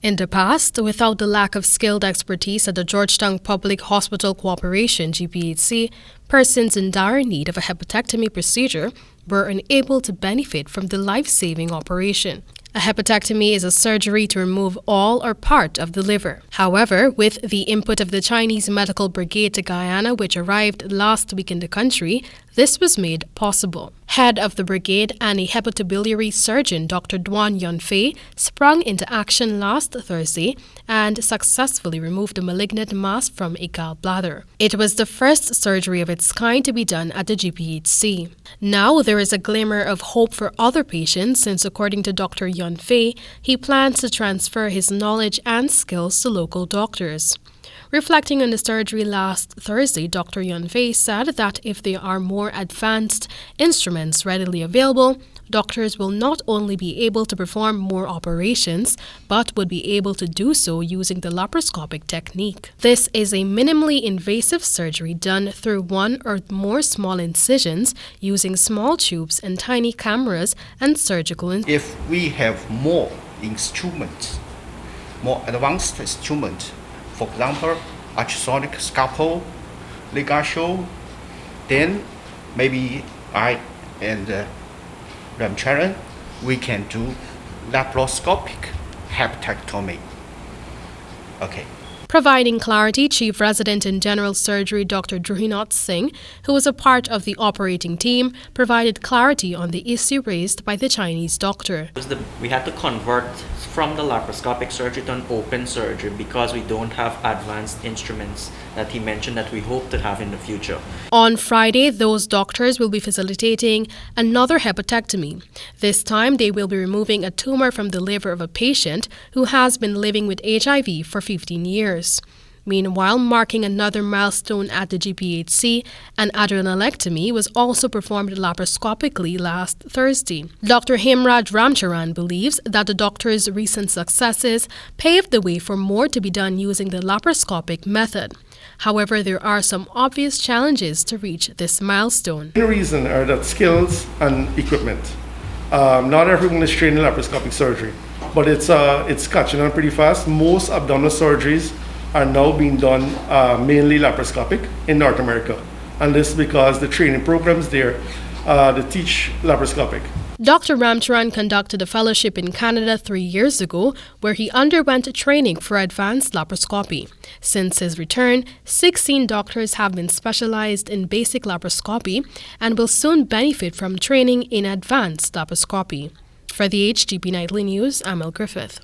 In the past, without the lack of skilled expertise at the Georgetown Public Hospital Corporation (GPHC), persons in dire need of a hepatectomy procedure were unable to benefit from the life-saving operation. A hepatectomy is a surgery to remove all or part of the liver. However, with the input of the Chinese Medical Brigade to Guyana, which arrived last week in the country, this was made possible. Head of the brigade and a hepatobiliary surgeon, Dr. Duan Yunfei, sprung into action last Thursday and successfully removed the malignant mass from a gallbladder. It was the first surgery of its kind to be done at the GPHC. Now there is a glimmer of hope for other patients since, according to Dr. Yunfei, he plans to transfer his knowledge and skills to local doctors. Reflecting on the surgery last Thursday, Dr. Yunfei said that if there are more advanced instruments readily available, doctors will not only be able to perform more operations, but would be able to do so using the laparoscopic technique. This is a minimally invasive surgery done through one or more small incisions using small tubes and tiny cameras and surgical If we have more instruments, more advanced instruments, for example, ultrasonic scalpel, ligature, then maybe I and Ramcharan, we can do laparoscopic hepatectomy. Okay. Providing clarity, Chief Resident in General Surgery Dr. Druhinat Singh, who was a part of the operating team, provided clarity on the issue raised by the Chinese doctor. We had to convert from the laparoscopic surgery to an open surgery because we don't have advanced instruments that he mentioned that we hope to have in the future. On Friday, those doctors will be facilitating another hepatectomy. This time, they will be removing a tumor from the liver of a patient who has been living with HIV for 15 years. Meanwhile, marking another milestone at the GPHC, an adrenalectomy was also performed laparoscopically last Thursday. Dr. Himraj Ramcharan believes that the doctor's recent successes paved the way for more to be done using the laparoscopic method. However, there are some obvious challenges to reach this milestone. The reason are that skills and equipment. Not everyone is trained in laparoscopic surgery, but it's catching on pretty fast. Most abdominal surgeries are now being done mainly laparoscopic in North America. And this is because the training programs there they teach laparoscopic. Dr. Ramcharan conducted a fellowship in Canada 3 years ago where he underwent training for advanced laparoscopy. Since his return, 16 doctors have been specialized in basic laparoscopy and will soon benefit from training in advanced laparoscopy. For the HTP Nightly News, I'm El Griffith.